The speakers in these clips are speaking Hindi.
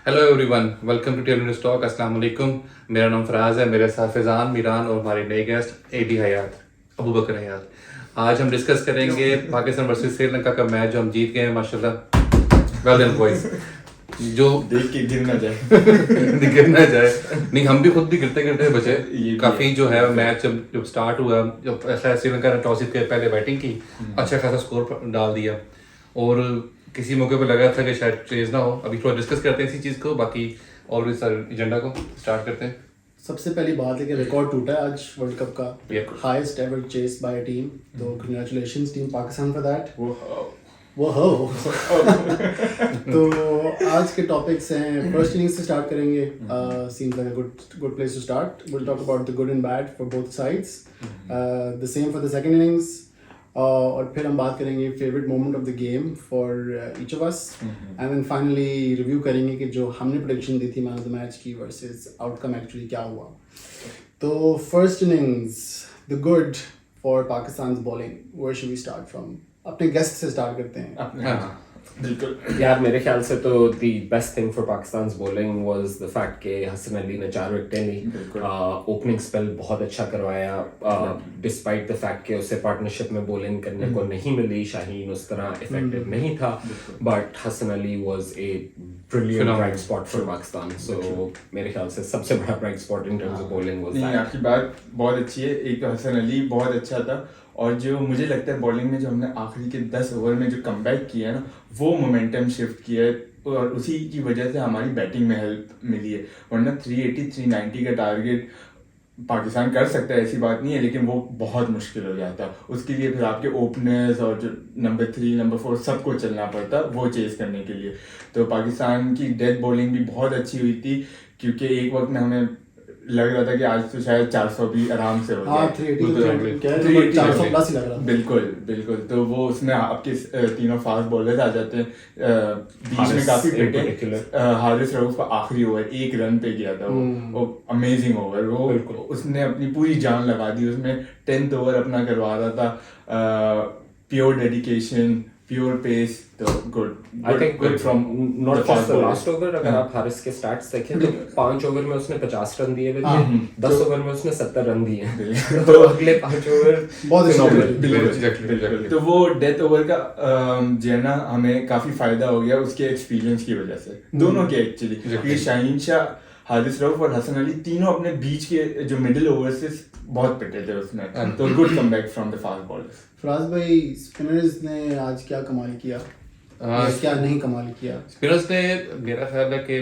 Hello everyone, welcome to tailor stock. अस्सलाम वालेकुम। मेरा नाम फराज है, मेरे साथ फैज़ान, मीरान और हमारे नए गेस्ट एडी हयात, अबू बकर हयात। आज हम डिस्कस करेंगे पाकिस्तान वर्सेस श्रीलंका का मैच जो हम जीत गए हैं माशाल्लाह। Well done boys. जो देख के गिर ना जाए गिर ना जाए, नहीं हम भी खुद भी गिरते गिरते बचे। ये भी काफ़ी है। जो है मैच जब स्टार्ट हुआ, जब ऐसा श्रीलंका ने टॉस जीत के पहले बैटिंग की, अच्छा खासा स्कोर डाल दिया और किसी मौके पर लगा था कि शायद चेज ना हो। अभी थोड़ा डिस्कस करते हैं इसी चीज़ को, बाकी और इस एजेंडा को स्टार्ट करते हैं। सबसे पहली बात है कि रिकॉर्ड टूटा है आज वर्ल्ड कप का, Yeah. Highest ever chase by team. तो congratulations team Pakistan for that. वो वो हो तो आज के टॉपिक्स हैं, फर्स्ट इनिंग्स से स्टार्ट करेंगे। Seems like a good place to start. Will talk about the good and bad for both sides, the same for the second innings. और फिर हम बात करेंगे favourite moment of the game for each of us, and then finally review करेंगे कि जो हमने प्रेडिक्शन दी थी मैन ऑफ द मैच की वर्सेस आउटकम एक्चुअली क्या हुआ। तो first innings, the good for Pakistan bowling, where should we start from? अपने गेस्ट से स्टार्ट करते हैं। हाँ बिल्कुल यार मेरे ख्याल से तो the best thing for Pakistan bowling was the fact कि हसन अली ने 4 विकेटें ली। ओपनिंग स्पेल बहुत अच्छा करवाया, डिस्पाइट द फैक्ट कि उसे पार्टनरशिप में बॉलिंग करने को नहीं मिली। शाहीन उस तरह इफेक्टिव नहीं था, but Hasan Ali was a brilliant bright spot for Pakistan. So मेरे ख्याल से सबसे बड़ा bright spot in terms of bowling was नहीं, दैट। आपकी बात बहुत अच्छी है। एक तो हसन अली बहुत अच्छा था, और जो मुझे लगता है बॉलिंग में जो हमने आखिरी के 10 ओवर में जो कमबैक किया है ना, वो मोमेंटम शिफ्ट किया है, और उसी की वजह से हमारी बैटिंग में हेल्प मिली है। वरना 380 390 का टारगेट पाकिस्तान कर सकता है, ऐसी बात नहीं है, लेकिन वो बहुत मुश्किल हो जाता। उसके लिए फिर आपके ओपनर्स और जो नंबर 3 नंबर 4 सबको चलना पड़ता वो चेस करने के लिए। तो पाकिस्तान की डेथ बॉलिंग भी बहुत अच्छी हुई थी, क्योंकि एक वक्त में हमें लग रहा था कि आज तो शायद 400 भी आराम से हो हाँ, जाए। 380 400 प्लस ही लग रहा था। बिल्कुल बिल्कुल। तो वो उसमें आपके तीनों फास्ट बॉलर्स आ जाते हैं। बीच में काफी पिटे। हारिस रऊफ का आखिरी ओवर 1 रन पे गया था, वो अमेजिंग ओवर। वो उसने अपनी पूरी जान लगा दी उसमें। 10th ओवर अपना करवा रहा था, प्योर डेडिकेशन, प्योर पेस। तो good I think good from not just the last over. अगर आप हारिस के स्टैट्स देखें तो 5 ओवर में उसने 50 रन दिए हुए थे, 10 ओवर में उसने 70 रन दिए हैं। तो अगले 5 ओवर बहुत बिल्कुल। तो वो डेथ ओवर का जो है ना, हमें काफी फायदा हो गया उसके एक्सपीरियंस की वजह से, दोनों के एक्चुअली। क्योंकि शाहीन शाह, हारिस रऊफ और हसन अली तीनों अपने बीच के जो मिडिल ओवर से बहुत पिटे थे उसमें। तो good comeback from the fast bowlers. Faraz भाई, स्पिनर्स ने आज क्या कमाल किया, क्या नहीं कमाल किया? स्पिनर्स ने, मेरा ख्याल है कि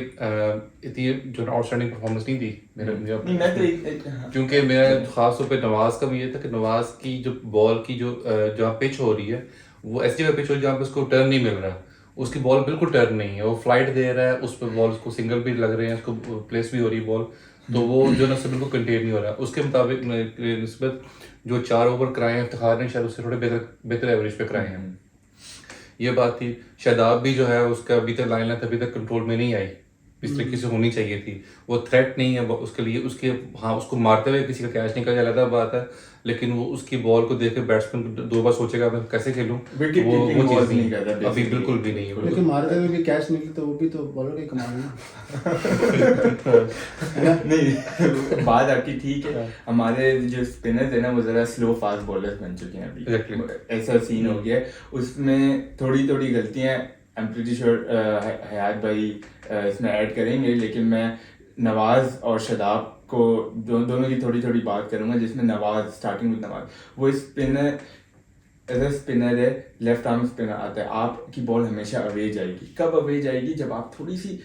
इतनी जो आउटस्टैंडिंग परफॉर्मेंस नहीं दी नहीं, मैं तो क्योंकि मेरा खास तौर पे नवाज का भी ये था कि नवाज की जो बॉल की जो जहाँ पिच हो रही है, वो ऐसी जगह पिच हो रही है जहाँ पे उसको टर्न नहीं मिल रहा। उसकी बॉल बिल्कुल टर्न नहीं है, वो फ्लाइट दे रहा है, उस पर बॉल उसको सिंगल भी लग रहे हैं, उसको प्लेस भी हो रही है बॉल, तो वो जो ना से बिल्कुल कंटेन नहीं हो रहा। उसके मुताबिक निस्बत जो 4 ओवर कराए हैं इफ्तिखार ने, शायद उससे थोड़े बेहतर एवरेज पे कराए हैं। ये बात थी। शादाब भी जो है उसका अभी तक लाइन लेंथ अभी तक कंट्रोल में नहीं आई, इस तरीके से होनी चाहिए थी। वो थ्रेट नहीं है उसके लिए, उसके हाँ उसको मारते हुए किसी का कैच निकल जाए अलग बात है, लेकिन वो उसकी बॉल को देख के बैट्समैन 2 बार सोचेगा मैं कैसे खेलूं। वो चीज़ नहीं कर रहा अभी, बिल्कुल भी नहीं है। लेकिन मारते हुए भी कैच निकले तो वो भी तो बॉलर का ही कमाल है ना। नहीं, बात आपकी ठीक है। हमारे जो स्पिनर्स है ना, वो जरा स्लो फास्ट बॉलर्स बन चुके हैं अभी। ऐसा सीन हो गया है, उसमें थोड़ी थोड़ी गलतियां आई एम प्रीटी श्योर हयात भाई इसमें ऐड करेंगे, लेकिन मैं नवाज और शादाब को दोनों की थोड़ी थोड़ी बात करूंगा। जिसमें नवाज, स्टार्टिंग विद नवाज, वो स्पिनर एज ए स्पिनर है, लेफ्ट आर्म स्पिनर आता है। आपकी बॉल हमेशा अवे जाएगी। कब अवे जाएगी? जब आप थोड़ी सी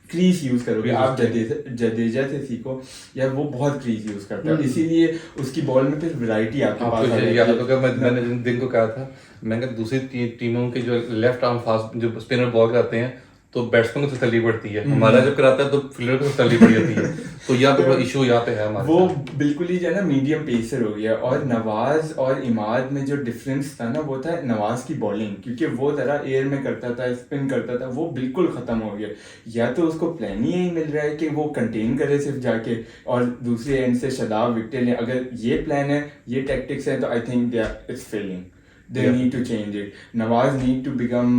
क्रीज यूज करोगे। आप जडेजा से सीखो यार, वो बहुत क्रीज यूज करता है, इसीलिए उसकी बॉल में फिर वैरायटी आपके पास आ जाती है। मैंने जिन दिन को कहा था, मैंने कहा दूसरी टीमों के जो लेफ्ट आर्म फास्ट जो स्पिनर बॉल कराते हैं तो बैट्समैन को तसल्ली पड़ती है, हमारा जब कराता है तो फील्डर को तसल्ली पड़ जाती है। तो यहाँ पे थोड़ा इशू यहाँ पे है हमारा। वो बिल्कुल ही जो है ना मीडियम पेसर हो गया। और नवाज और इमाद में जो डिफरेंस था ना, वो था नवाज की बॉलिंग, क्योंकि वो जरा एयर में करता था, स्पिन करता था, वो बिल्कुल खत्म हो गया। या तो उसको प्लान ही यही मिल रहा है कि वो कंटेन करे सिर्फ जाके, और दूसरे एंड से शादाब विकेट ले। अगर ये प्लान है, ये टैक्टिक्स है, तो I think it's failing. They need to change it. Nawaz need to become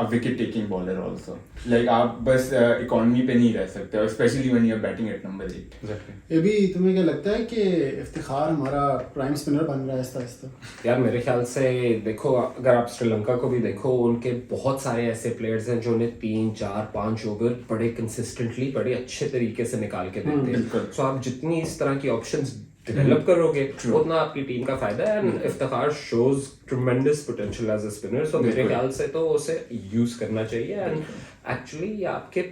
a wicket taking bowler also. Like आप बस इकोनॉमी पे नहीं रह सकते, और specially when you are batting at number 8. Exactly. ये भी तुम्हें क्या लगता है कि इफ्तिखार हमारा प्राइम स्पिनर बन रहा है आहिस्ता आहिस्ता? यार मेरे ख्याल से देखो, अगर आप श्रीलंका को भी देखो, उनके बहुत सारे ऐसे प्लेयर्स हैं जो उन्हें 3, 4, 5 ओवर बड़े कंसिस्टेंटली बड़े अच्छे तरीके से निकाल के देते हैं. सो आप जितनी इस तरह की ऑप्शंस डेवलप करोगे उतना आपकी टीम का फायदा है. And Iftikhar shows tremendous potential as a spinner, so मेरे ख्याल से तो उसे यूज करना चाहिए. एंड एक्चुअली आपके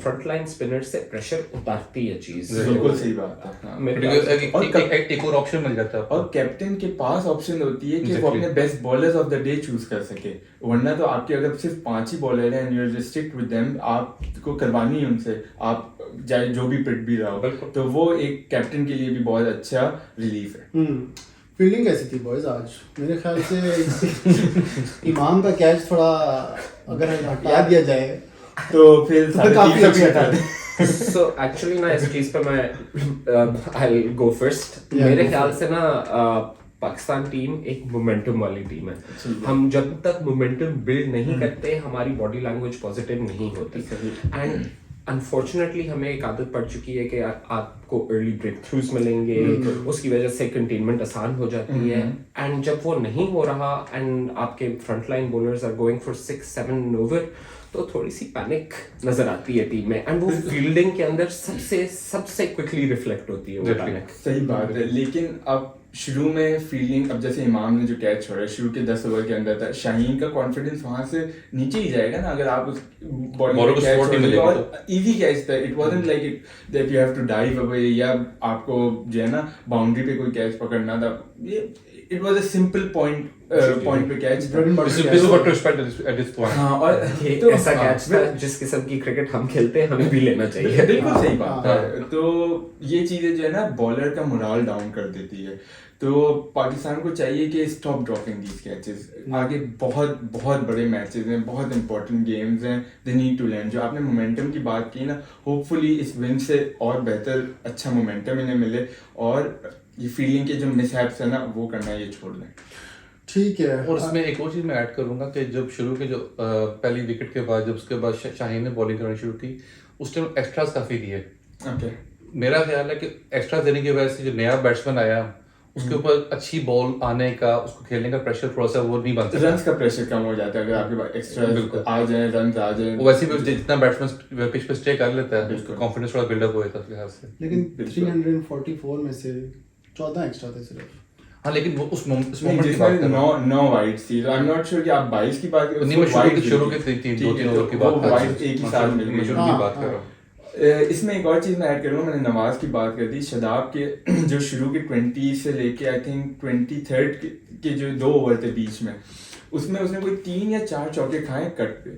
फ्रंट लाइन स्पिनर से प्रेशर उतारती है चीज. बिल्कुल सही बात है. हाँ. मेरे ख्याल से एक और ऑप्शन मिल जाता है आपको. और कैप्टन के पास ऑप्शन होती है कि वो अपने best bowlers of the day choose कर सके. वरना तो आपके अगर सिर्फ 5 ही बॉलर हैं and you are restrict with them, आपको करवानी है उनसे, आप चाहे जो भी पिट भी रहा हो, तो वो एक कैप्टन के लिए भी बहुत अच्छा रिलीफ है. फील्डिंग कैसी थी बॉयज आज? मेरे ख्याल से इमाम का कैच थोड़ा अगर हटा दिया जाए तो फिर काफी अभी हटा दे. So actually ना इस चीज पे मैं I'll go first. Yeah, मेरे go ख्याल से ना पाकिस्तान टीम एक मोमेंटम वाली टीम है. हम जब तक मोमेंटम बिल्ड नहीं करते हमारी बॉडी लैंग्वेज पॉजिटिव नहीं होती. एंड अनफॉर्चुनेटली हमें एक आदत पड़ चुकी है कि आपको अर्ली ब्रेक थ्रूज मिलेंगे, उसकी वजह से कंटेनमेंट आसान हो जाती है. एंड जब वो नहीं हो रहा एंड आपके front line bowlers are going for 6-7 over, तो थोड़ी सी पैनिक नजर आती है टीम में. एंड वो फील्डिंग के अंदर सबसे क्विकली रिफ्लेक्ट होती है वो पैनिक. सही बात है. लेकिन अब शुरू में फील्डिंग, अब जैसे इमाम ने जो कैच छोड़ा शुरू के 10 ओवर के अंदर था, शाहीन का कॉन्फिडेंस वहां से नीचे ही जाएगा ना अगर आप उस बॉलर को कैच छोड़ेंगे. और इजी कैच था. It wasn't like it that you have to dive away या आपको जो है ना बाउंड्री पे कोई कैच पकड़ना था. ये it was a simple point पे catch. This is what to expect at this point. हाँ, और ये तो ऐसा कैच था जिस किस्म की क्रिकेट हम खेलते हैं हमें भी लेना चाहिए. बिल्कुल सही बात है. तो ये चीजें जो है ना बॉलर का मोरल डाउन कर देती है. तो पाकिस्तान को चाहिए कि स्टॉप ड्रॉपिंग दीज कैचेस. आगे बहुत बहुत बड़े मैचेस हैं, बहुत इंपॉर्टेंट गेम्स हैं. They need to learn. जो आपने मोमेंटम की बात की ना, होपफुली इस विन से और बेहतर अच्छा मोमेंटम इन्हें मिले और ये फील्डिंग के जो मिसहैप्स है ना वो करना ये छोड़ दें. ठीक है. और इसमें एक और चीज़ मैं ऐड करूंगा कि जब शुरू के जो पहली विकेट के बाद जब उसके बाद शाहीन ने बॉलिंग करनी शुरू की, उस टाइम एक्स्ट्रास काफ़ी दिए. ओके. मेरा ख्याल है कि एक्स्ट्रा देने की वजह से जो नया बैट्समैन आया उसके ऊपर अच्छी बॉल आने का, उसको खेलने का प्रेशर थोड़ा सा वो नहीं बनता. रन्स का प्रेशर कम हो जाता है अगर आपके पास एक्स्ट्रा आ जाए, रन्स आ जाए. वैसे भी जितना बैट्समैन पिच पे स्टे कर लेता है उसका कॉन्फिडेंस थोड़ा बिल्डअप हो जाता है उसके हिसाब से. लेकिन 344 में से 14 एक्स्ट्रा थे सिर्फ. हाँ, लेकिन वो उस मोमेंट की बात जिसमें कर रहा हूँ. 9 वाइड्स थी. आई एम नॉट श्योर कि आप 22 की बात कर रहे नहीं, मैं शुरू के 2-3 ओवर की बात कर रहा हूँ. वाइड्स एक ही साथ मिल गई. शुरू की बात कर रहा हूँ. इसमें एक और चीज़ मैं ऐड करूँगा. मैंने नवाज की बात कर दी. शादाब के जो शुरू के 20 से लेके आई थिंक 23rd के जो 2 ओवर थे बीच में, उसमें उसने कोई 3 या 4 चौके खाए कट पे.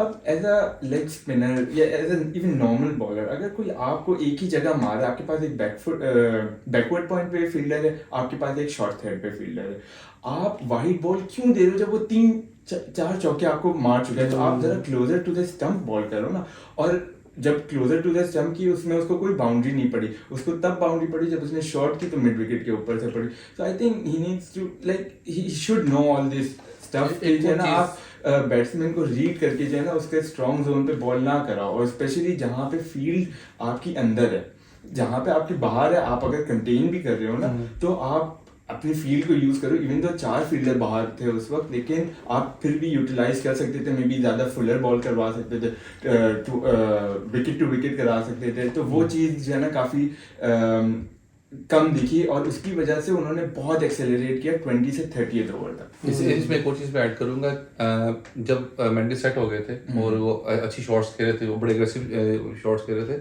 अब एज अ लेग स्पिनर या as a even normal bowler, अगर कोई आपको एक ही जगह मार रहा है, आपके पास एक बैकवर्ड पॉइंट पे फील्डर है, आपके पास एक शॉर्ट थर्ड पे फील्डर है, आप वाइड बॉल क्यों दे रहे हो जब वो 3-4 चौके आपको मार चुके हैं? तो आप जरा closer to the stump ball करो ना. और जब क्लोजर टू द स्टंप की उसमें उसको कोई बाउंड्री नहीं पड़ी. उसको तब बाउंड्री पड़ी जब उसने शॉट की तो मिड विकेट के ऊपर से पड़ी. So I think he needs to like he should know all this stuff. जो है ना आप बैट्समैन को रीड करके जो है ना उसके स्ट्रॉन्ग जोन पे बॉल ना कराओ. और स्पेशली जहाँ पे फील्ड आपकी अंदर है, जहाँ पे आपके बाहर है, आप अगर कंटेन भी कर रहे हो ना तो आप अपनी फील्ड को यूज करो. इवन तो 4 फील्डर बाहर थे उस वक्त, लेकिन आप फिर भी यूटिलाइज कर सकते थे. मे बी ज़्यादा फुलर बॉल करवा सकते थे, विकेट टू विकेट करा सकते थे. तो वो चीज़ जो है ना काफ़ी कम दिखी और उसकी वजह से उन्होंने बहुत एक्सेलरेट किया 20 से 30 ओवर तक. इसमें एक और चीज़ मैं ऐड करूँगा. जब मेंडी सेट हो गए थे और वो अच्छी शॉट्स खेल रहे थे, वो बड़े एग्रेसिव शॉट्स खेल रहे थे,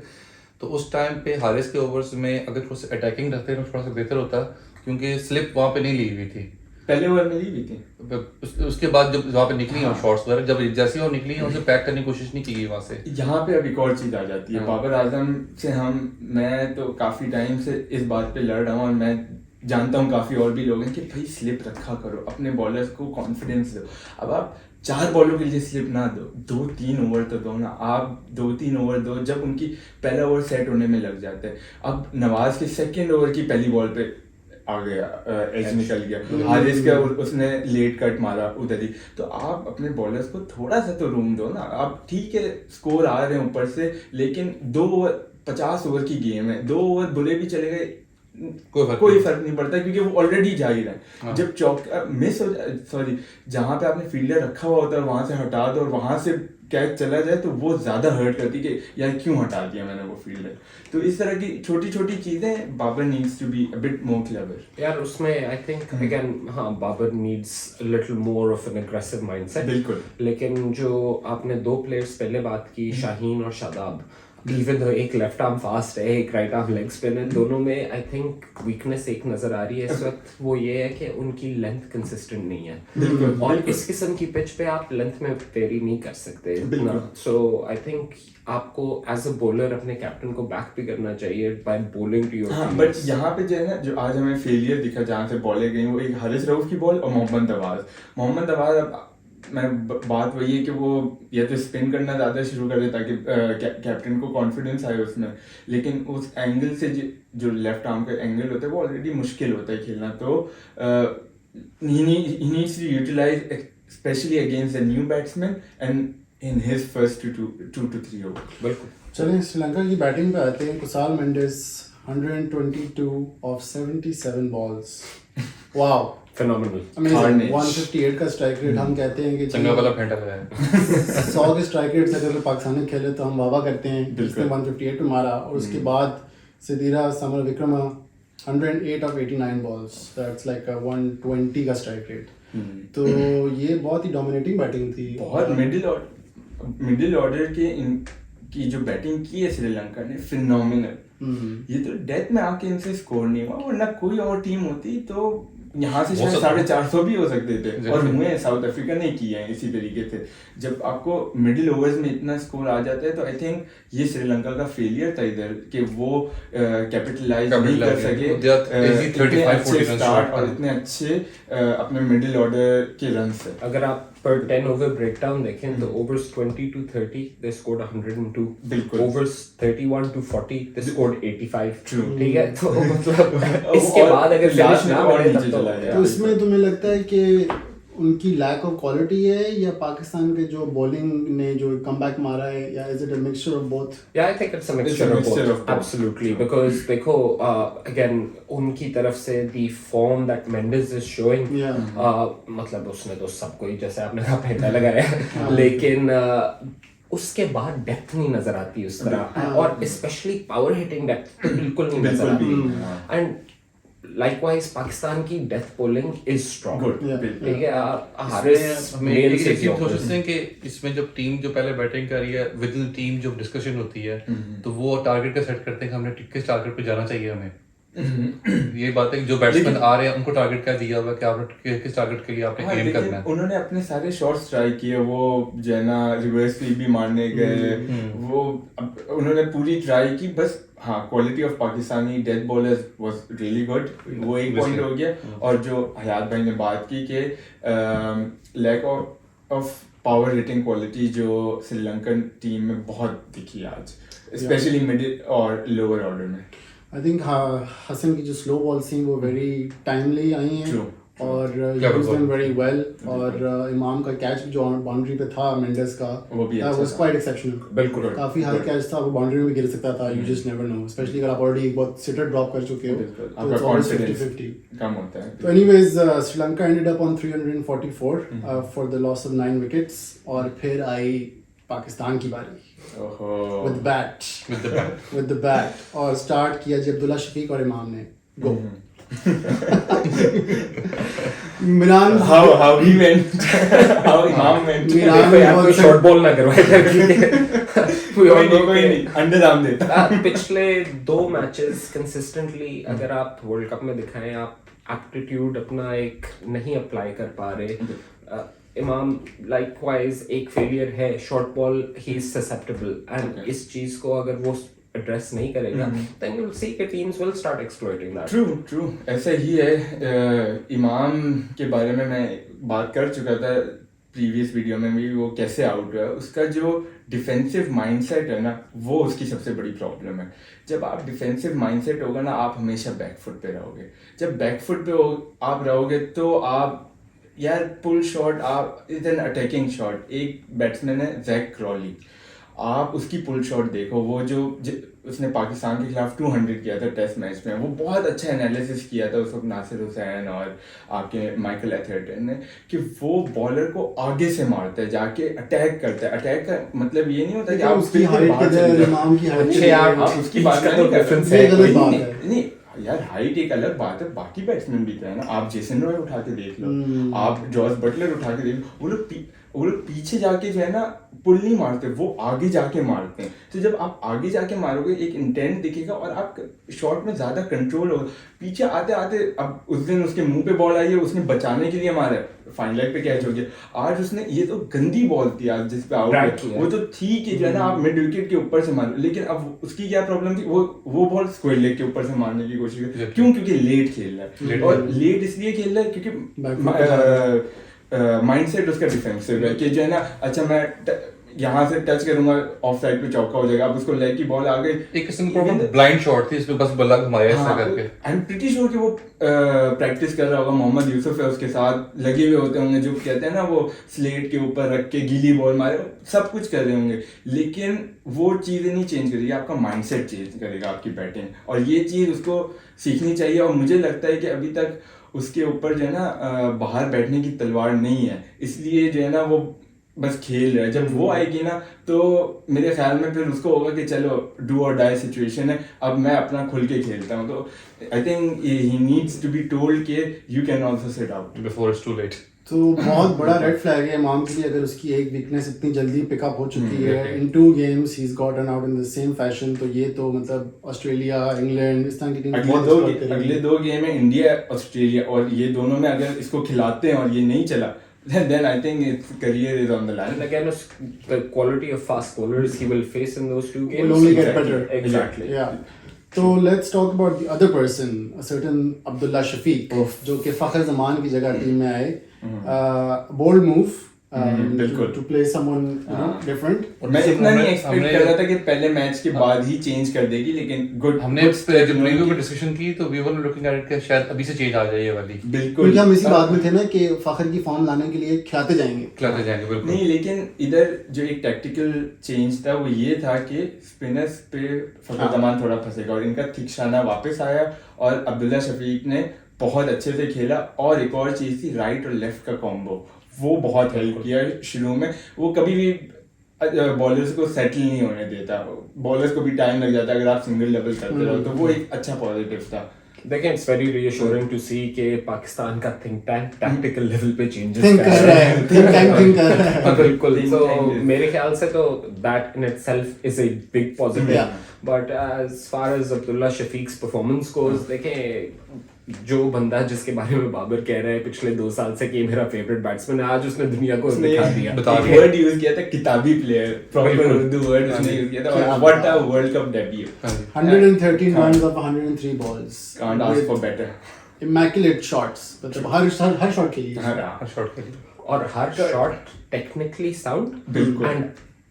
तो उस टाइम पे हारिस के ओवर्स में अगर थोड़ा सा अटैकिंग रखते तो थोड़ा सा बेहतर होता, क्योंकि स्लिप वहाँ पे नहीं ली हुई थी. पहले ओवर में ली हुई थी. उसके बाद जब वहाँ पे निकली और शॉट्स वगैरह जब जैसे ही वो निकली उनसे पैक करने की कोशिश नहीं की गई वहाँ से. यहाँ पे अब एक और चीज़ आ जाती है. बाबर आजम से मैं तो काफ़ी टाइम से इस बात पे लड़ रहा हूँ और मैं जानता हूँ काफ़ी और भी लोग हैं कि भाई स्लिप रखा करो, अपने बॉलर्स को कॉन्फिडेंस दो. अब आप 4 बॉलों के लिए स्लिप ना दो, 2-3 ओवर तो दो ना. आप 2-3 ओवर दो जब उनकी पहला ओवर सेट होने में लग जाता है. अब नवाज के सेकेंड ओवर की पहली बॉल पे आ गया, एज निकल गया। हारिस का उसने लेट कट मारा उधर ही। तो आप अपने बॉलर्स को थोड़ा सा तो रूम दो ना। आप ठीक है स्कोर आ रहे हैं ऊपर से, लेकिन 2 ओवर 50 ओवर की गेम है, 2 ओवर बुरे भी चले गए कोई फर्क नहीं पड़ता, क्योंकि वो ऑलरेडी जा ही रहे हैं। जब चौक मिस हो जाए, सॉरी, जहाँ पे आपने फील्डर रखा हुआ होता है वहां से हटा दो और वहां से कैच चला जाए तो वो ज्यादा हर्ट करती कि यार क्यों हटा दिया मैंने वो फील्डर। तो इस तरह की छोटी छोटी चीजें Babar needs to be a bit more clever. यार उसमें आई थिंक अगेन हाँ Babar needs a little more of an aggressive mindset. बिल्कुल। लेकिन जो आपने 2 प्लेयर्स पहले बात की, शाहीन और शादाब, इवन दो एक लेफ्ट आर्म फास्ट है, एक राइट आर्म लेग स्पिन है, दोनों में आई थिंक वीकनेस एक नजर आ रही है इस वक्त। वो ये है कि उनकी लेंथ कंसिस्टेंट नहीं है, और इस किस्म की पिच पे आप लेंथ में वेरी नहीं कर सकते इतना। सो आई थिंक आपको एज अ बॉलर अपने कैप्टन को बैक भी करना चाहिए बाय बॉलिंग टू योर। हाँ, बट यहाँ पे जो है ना, जो आज हमें फेलियर दिखा जहाँ से बॉलें गई, वो एक हारिस रऊफ की बॉल और मोहम्मद नवाज। अब मैं बात वही है कि वो या तो स्पिन करना ज़्यादा शुरू कर दे ताकि कैप्टन को कॉन्फिडेंस आए उसमें, लेकिन उस एंगल से जो लेफ्ट आर्म का एंगल होता है वो ऑलरेडी मुश्किल होता है खेलना। तो he needs to utilize especially against the new batsman and in his first 2 to 3 overs। बिल्कुल। चलिए श्रीलंका की बैटिंग पे आते हैं। Kusal Mendis 122 of 77 balls. Wow, Phenomenal। Amazing. 158 का स्ट्राइक रेट। हम कहते हैं कि चंगा वाला फेंटा है 100 के स्ट्राइक रेट से अगर पाकिस्तान में खेले तो हम वाह वाह करते हैं। जिसने 158 पे मारा, और उसके बाद Sadeera Samarawickrama 108 of 89 balls, that's like 120 का स्ट्राइक रेट। तो ये बहुत ही डोमिनेटिंग बैटिंग थी। बहुत मिडिल ऑर्डर की जो बैटिंग की है श्रीलंका ने, फिनोमिनल। ये तो डेथ में आके इनसे स्कोर नहीं हुआ, वरना कोई और टीम होती तो यहाँ से शायद 450 भी हो सकते थे, और हुए साउथ अफ्रीका ने किए हैं इसी तरीके से। जब आपको मिडिल ओवर्स में इतना स्कोर आ जाता है तो आई थिंक ये श्रीलंका का फेलियर था इधर, कि वो कैपिटलाइज नहीं कर सके इतने अच्छे स्टार्ट और इतने अच्छे अपने मिडिल ऑर्डर के रन से। अगर आप पर 10 ओवर ब्रेकडाउन देखें तो ओवर्स 20 to 30 दे स्कोर्ड 102। बिल्कुल। Overs 31 to 40 they scored 85। True। ठीक है, तो मतलब इसके बाद अगर फिनिश ना मिले तब तो इसमें तुम्हें लगता है कि उनकी लैक ऑफ क्वालिटी है, या पाकिस्तान के जो बॉलिंग ने जो कमबैक मारा है, या is it a mixture of both? Yeah, I think it's a mixture of both. Absolutely, because देखो again उनकी तरफ से the form that Mendes is showing, मतलब उसने तो सबको ही जैसे आपने कहा फेंटा लगाया, लेकिन उसके बाद डेप्थ नहीं नजर आती उस तरह, और स्पेशली पावर हिटिंग डेप्थ तो बिल्कुल नहीं नजर आती। एंड लाइकवाइज पाकिस्तान की डेथ बॉलिंग इज स्ट्रांग। ठीक है, हारिस हमें एक चीज सोचते हैं कि इसमें जब टीम जो पहले बैटिंग कर रही है विद इन टीम जब डिस्कशन होती है तो वो टारगेट का सेट करते हैं कि हमने किस टारगेट पे जाना चाहिए हमें। ये बात है कि जो बैट्समैन आ रहे हैं उनको टारगेट क्या दिया हुआ है कि आपने किस टारगेट के लिए आपने एम करना है। उन्होंने अपने सारे शॉट्स ट्राई किए, वो जो है ना रिवर्स स्वीप भी मारने गए, वो उन्होंने पूरी ट्राई की। बस हाँ, quality of Pakistani death bowlers was really good, वो एक पॉइंट हो गया। और जो हयात भाई ने बात की कि lack of power hitting quality जो श्रीलंकन टीम में बहुत दिखी आज, स्पेशली मिडिल और लोअर ऑर्डर में। आई थिंक हसन की जो स्लो बॉल्स थी वो वेरी टाइमली आई हैं, और यूज्ड देम वेरी वेल। और इमाम का कैच जो बाउंड्री पे था मेंडेस का, वो भी अच्छा वाज क्वाइट एक्सेप्शनल। बिल्कुल, काफी हाई कैच था, वो बाउंड्री में भी गिर सकता था। You just never know, specially अगर आप ऑलरेडी एक बहुत सिटर ड्रॉप कर चुके हो तो इट्स ऑलवेज 50-50 कम होता है। तो anyways Sri Lanka ended up on 344 for the loss of 9 wickets. और फिर आई पाकिस्तान की बारी with the bat, और स्टार्ट किया जी अब्दुल्ला शफीक और इमाम ने। गो मिरान how he went how Imam went। कोई शॉर्ट बॉल ना करवाए कोई नहीं अंडर आर्म देता। पिछले 2 मैचेस कंसिस्टेंटली अगर आप वर्ल्ड कप में दिखाएं, आप एप्टीट्यूड अपना एक नहीं अप्लाई कर पा रहे। इमाम लाइकवाइज एक फेलियर है, short ball he is susceptible, and इस चीज को अगर वो एड्रेस नहीं करेगा then you'll see कि teams will start exploiting that. True ऐसा ही है। इमाम के बारे में मैं बात कर चुका था प्रीवियस वीडियो में भी वो कैसे आउट हुआ है, उसका जो डिफेंसिव माइंडसेट है ना, वो उसकी सबसे बड़ी प्रॉब्लम है। जब आप डिफेंसिव माइंडसेट होगा ना, आप हमेशा बैकफुट पे रहोगे। जब बैकफुट पे आप रहोगे तो आप यार पुल शॉट, आप इज एन अटैकिंग शॉट। एक बैट्समैन है जैक क्रॉली, आप उसकी पुल शॉट देखो, वो जो उसने पाकिस्तान के खिलाफ 200 किया था टेस्ट मैच में, वो बहुत अच्छा एनालिसिस किया था उस वक्त नासिर हुसैन और आपके माइकल एथरटन ने, कि वो बॉलर को आगे से मारता है, जाके अटैक करता है। अटैक का मतलब ये नहीं होता कि आप उसकी हाइट के जगह इमाम की हाइट अच्छे यार, आप उसकी बात का नहीं तो कर difference रहे। है, गलत बात नहीं, है। नहीं यार, हाइट एक अलग बात है, बाकी बैट्समैन भी तो है ना। आप जेसन रॉय उठा के देख लो, आप जॉस बटलर उठा के देख लो, वो लोग पीछे जाके जो है ना पुल नहीं मारते, वो आगे जाके मारते हैं। तो जब आप आगे जाके मारोगे, एक इंटेंट दिखेगा और आप शॉट में ज्यादा कंट्रोल होगा। पीछे आते आते, अब उस दिन उसके मुंह पे बॉल आई है, उसने बचाने के लिए मारा, फाइन लेग पे कैच हो गया। आज उसने, ये तो गंदी बॉल थी आज जिस पे आउट, वो तो ठीक है जो है ना, आप मिड विकेट के ऊपर से मारो, लेकिन अब उसकी क्या प्रॉब्लम थी, वो बॉल स्क्वायर लेग के ऊपर से मारने की कोशिश की। क्यों? क्योंकि लेट खेल रहा है, और लेट इसलिए खेल रहा है क्योंकि माइंडसेट उसका डिफेंसिव है कि जो है ना, अच्छा मैं यहाँ से टच करूंगा, ऑफ साइड पे चौका हो जाएगा। अब उसको लेग की बॉल आ गई, एक किस्म की प्रॉब्लम ब्लाइंड शॉट थी, इसमें बस बल्ला घुमाया ऐसा करके। आई एम प्रीटी श्योर कि वो प्रैक्टिस कर रहा होगा, मोहम्मद यूसुफ है उसके साथ, लगे हुए होते होंगे, जो कहते हैं ना वो स्लेट के ऊपर रख के गीली बॉल मारे, सब कुछ कर रहे होंगे, लेकिन वो चीज़ें नहीं चेंज करेगी, आपका माइंडसेट चेंज करेगा आपकी बैटिंग, और ये चीज़ उसको सीखनी चाहिए। और मुझे लगता है कि अभी तक उसके ऊपर जो है ना बाहर बैठने की तलवार नहीं है, इसलिए जो है ना वो बस खेल रहा है। जब वो आएगी ना, तो मेरे ख्याल में फिर उसको होगा कि चलो डू और डाई सिचुएशन है, अब मैं अपना खुल के खेलता हूँ। तो I think he needs to be told कि you can also sit out before it's too late. तो बहुत बड़ा रेड फ्लैग है इमाम के लिए अगर उसकी एक वीकनेस इतनी जल्दी पिकअप हो चुकी है। इन 2 games he is gotten out in the same fashion. तो ये तो मतलब ऑस्ट्रेलिया, इंग्लैंड, इस तरह की टीम अगले दो गेम है इंडिया ऑस्ट्रेलिया, और ये दोनों में अगर इसको खिलाते हैं और ये नहीं चला, then I think its career is on the line. And again, the quality of fast bowlers he will face in those 2 games will only get better. Exactly. Yeah. So let's talk about the other person, a certain Abdullah Shafiq, जो कि फखर जमान की जगह टीम में आए. Bold move. To play someone different. मैं इतना नहीं एक्सपेक्ट कर रहा था कि पहले मैच के बाद ही चेंज कर देगी, लेकिन गुड। हमने जब रिव्यू में डिस्कशन की तो वी वर लुकिंग एट कि शायद अभी से चेंज आ जाए ये वाली। बिल्कुल, क्योंकि हम इसी बात में थे ना कि फखर की फॉर्म लाने के लिए खिलाते जाएंगे बिल्कुल नहीं, लेकिन इधर जो एक टैक्टिकल चेंज था वो ये था कि स्पिनर्स पे फखर जमान थोड़ा फंसेगा, और इनका थिकशाना वापस आया और अब्दुल्ला शफीक ने बहुत अच्छे से खेला। और एक और चीज़ थी, राइट और लेफ्ट का कॉम्बो, वो बहुत हेल्प किया शुरू में। वो कभी भी बॉलर्स को सेटल नहीं होने देता, बॉलर्स को भी टाइम लग जाता है अगर आप सिंगल लेवल करते रहो, तो वो एक अच्छा पॉजिटिव था। देखिए, it's very reassuring to see कि पाकिस्तान का think tank tactical level पे changes think कर रहा है, think कर रहा है। बिल्कुल। तो मेरे ख्याल से तो that in itself is a big positive. Yeah. But as far as Abdullah Shafiq's performance goes, देखें जो बंदा जिसके बारे में बाबर कह रहा है पिछले 2 साल से कि मेरा फेवरेट बैट्समैन है, आज उसने दुनिया को दिखा दिया। वर्ड यूज किया था, किताबी प्लेयर, प्रॉपर उर्दू वर्ड उसने यूज किया था। What a world cup debut, 113 runs of 103 balls, can't ask for better, immaculate shots, मतलब हर शॉट खेली, हर शॉट खेली, और हर शॉट टेक्निकली साउंड, बिल्कुल, and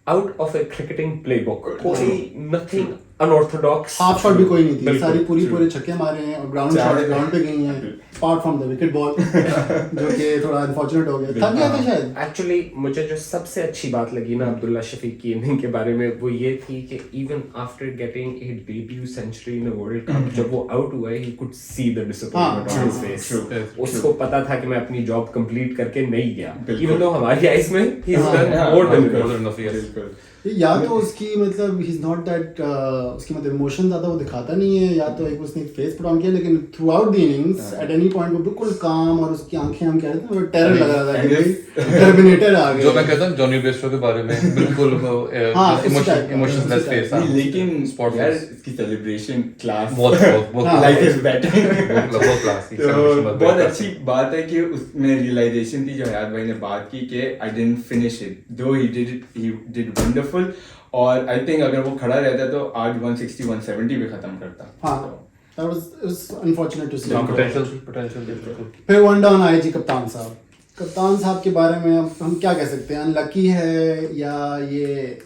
out of A cricketing playbook, कोई नथिंग अनऑर्थोडॉक्स, हाफ शॉट भी कोई नहीं थी, सारी पूरे छक्के मारे हैं और ग्राउंड पे गई हैं, apart from the wicket ball, जो कि थोड़ा अनफॉर्चूनेट हो गया, थक गया था शायद। एक्चुअली मुझे जो सबसे अच्छी बात लगी ना अब्दुल्ला शफीक की इनिंग के बारे में, वो ये थी कि even after getting a debut century in a world cup, जब वो आउट हुआ he could see the disappointment on his face. उसको पता था कि मैं अपनी जॉब कंप्लीट करके नहीं गया, इवन दो हमारी आईज में he is done more than बिल्कुल। या तो उसकी मतलब ही इज नॉट दैट, उसकी मतलब इमोशन ज्यादा वो दिखाता नहीं है, या तो एक उसने फेस पुट ऑन किया, लेकिन through out the innings at any point वो बिल्कुल काम, और उसकी आंखें हम कह रहे थे टेरर लग रहा था कि टर्मिनेटर आ गया। जो मैं कहता हूं जॉनी बेस्टो के बारे में, बिल्कुल इमोशनलेस फेस, लेकिन यार इसकी सेलिब्रेशन क्लास, बहुत लाइक इज बैटिंग, बहुत क्लास, बहुत अच्छी बात है कि उसमें रियलाइजेशन थी जो हयात भाई ने बात की कि आई डिडंट फिनिश इट, दो ही डिड वंडरफुल। और आई थिंक अगर वो खड़ा रहता तो आज 160 170 पे खत्म करता। That was unfortunate to see. potential फिर वन डाउन आए जी कप्तान साहब, कप्तान साहब के बारे में हम क्या कह सकते हैं, अनलकी है या ये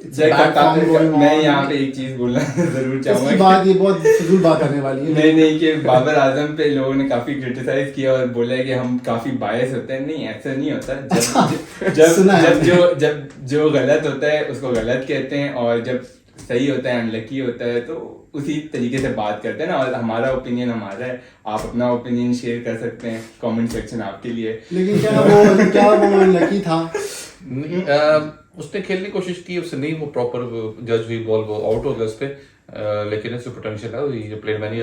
जय कप्तान, मैं यहाँ पे एक चीज बोलना जरूर चाहूंगा। इसकी बात ये बहुत फजूल बात करने वाली है। नहीं कि बाबर आजम पे लोगों ने काफी क्रिटिसाइज किया और बोला है कि हम काफी बायस होते हैं। नहीं, ऐसा नहीं होता। जब जो गलत होता है उसको गलत कहते हैं, और जब सही होता है, अनलकी होता है, तो उसी तरीके से बात करते हैं ना। और हमारा ओपिनियन हमारा है, आप अपना ओपिनियन शेयर कर सकते हैं, कमेंट सेक्शन आपके लिए। लेकिन क्या वो अनलकी था? उसने खेलने की कोशिश की, उससे नहीं वो प्रॉपर जज हुई बॉल, वो आउट हो गया उस पे। लेकिन इसमें पोटेंशियल है, he played many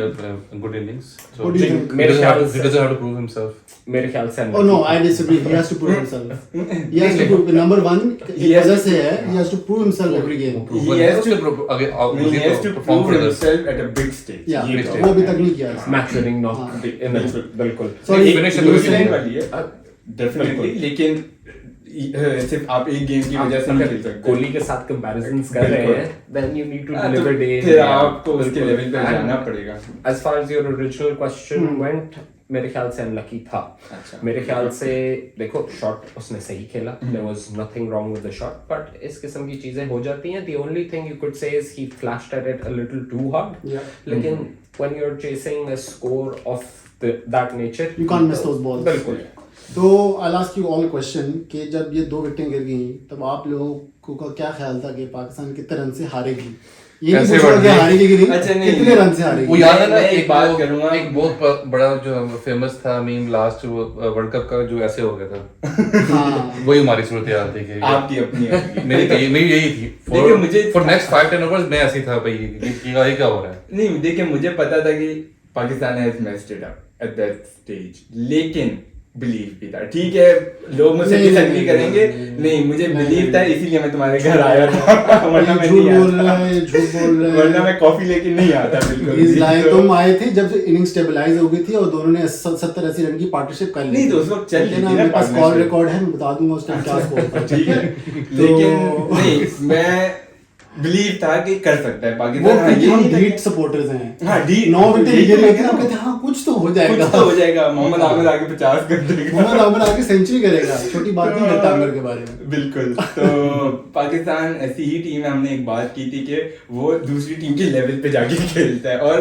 good innings, so What do you think? he doesn't have to prove himself. मेरे ख्याल से Oh no, I disagree. He has to prove himself. He has to prove. Number one, वजह से है, he has to prove himself every game. He has to perform prove for others. himself at a big stage. Yeah, big stage. वो अभी तक नहीं किया। मैच विनिंग नॉक बिल्कुल। Sorry, finish you were the saying- वाली है डेफिनेटली, लेकिन सिर्फ आप एक गेम की वजह से नहीं खेल सकते। कोहली के साथ कंपैरिजन्स कर रहे हैं, then you need to deliver day in, फिर day out. आपको उसके लेवल पे जाना पड़ेगा। As far as your original question went, मेरे ख्याल से अनलकी था। अच्छा। मेरे ख्याल से देखो, शॉट उसने सही खेला, there was nothing wrong with the shot, but इस किस्म की चीजें हो जाती हैं। The only thing you could say is he flashed at it a little too hard. Yeah. लेकिन when you're chasing a score of that nature, You can't miss those balls. बिल्कुल। तो I'll ask you all question कि जब ये 2 विकेटें गिर गई, तब आप लोगों का क्या ख्याल था कि पाकिस्तान कितने रन से हारेगी? ये नहीं कैसे पूछा कि बढ़ेगी? हारेगी कि नहीं, अच्छा, नहीं, कितने रन से हारेगी? वो याद है ना, मैं एक बात करूंगा। एक बहुत बड़ा जो फेमस था मीम लास्ट वर्ल्ड कप का, जो ऐसे हो गया था। हाँ। वही हमारी सूरत हाल थी कि आपकी अपनी मेरी यही थी। देखिए, मुझे फॉर नेक्स्ट 5-10 ओवर्स मैं ऐसी था भाई, ये क्या हो रहा है। नहीं, देखिए मुझे पता था कि Pakistan has messed it up at that stage, लेकिन बिलीव भी था। ठीक है, लोग मुझसे डिसएग्री करेंगे, नहीं मुझे बिलीव था, इसीलिए मैं तुम्हारे घर आया था। वरना मैं झूठ नहीं बोल रहा आता, है, झूठ बोल रहा है। वरना मैं कॉफी लेके नहीं आता बिल्कुल। He's lying। तो- तुम आए थे जब इनिंग स्टेबलाइज हो गई थी और दोनों ने 70-80 रन की पार्टनरशिप कर ली। नहीं, तो उस वक्त चल रही थी ना मेरे पास कॉल partnership। रिकॉर्ड है, मैं बता दूंगा उस टाइम क्या स्कोर था। ठीक है, लेकिन नहीं, मैं बिलीव था कि कर सकता है वो पाकिस्तान। हाँ, क्योंकि ये हम नहीं था ढीठ कि- सपोर्टर्स हैं। हाँ, ढीठ। 9 विकेट यही गिर तो गए मैं थे, कह हम रहा हूँ। कहते हैं हाँ कुछ तो हो जाएगा। कुछ तो हो जाएगा, मोहम्मद आमिर आगे 50 कर देगा। मोहम्मद आमिर आगे सेंचुरी करेगा, छोटी बात नहीं करता आमिर के बारे में। बिल्कुल। तो पाकिस्तान ऐसी ही टीम है, हमने एक बात की थी कि वो दूसरी टीम के लेवल पे जाके खेलता है, और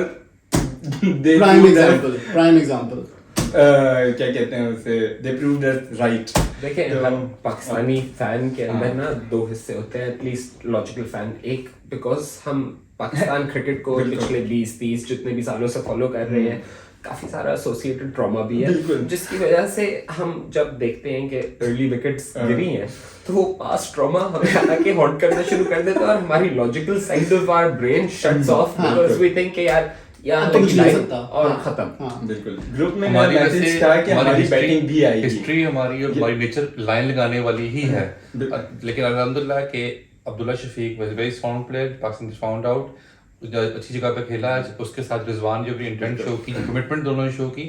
प्राइम एग्जांपल क्या कहते हैं उसे, दे प्रूव्ड अस राइट। देखिए, तो- हर पाकिस्तानी फैन के अंदर ना 2 हिस्से होते हैं, एटलीस्ट लॉजिकल फैन। एक, बिकॉज हम पाकिस्तान क्रिकेट को पिछले 20-30 जितने भी सालों से फॉलो कर रहे हैं, काफी सारा एसोसिएटेड ट्रॉमा भी है, जिसकी वजह से हम जब देखते हैं कि अर्ली विकेट्स गिरी हैं, तो वो पास्ट ट्रॉमा हमें आके हॉन्ट करना शुरू कर देता है, और हमारी logical side of our brain shuts off, because we think कि यार तो कुछ नहीं सकता। और हाँ, खत्म। हाँ। बिल्कुल। ग्रुप में हमारी मैसेज वैसे था कि हमारी बैटिंग भी आएगी। हिस्ट्री हमारी और हमारी नेचर लाइन लगाने वाली ही है, लेकिन अल्हम्दुलिल्लाह के Abdullah Shafique was very sound player, Pakistan found out, अच्छी जगह पे खेला। उसके साथ रिजवान जो भी इंटेंट शो की, कमिटमेंट दोनों ने शो की,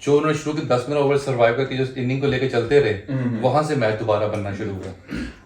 जो उन्होंने शुरू की 10 ओवर सर्वाइव करके जो इनिंग को लेके चलते रहे, वहां से मैच दोबारा बनना शुरू हुआ।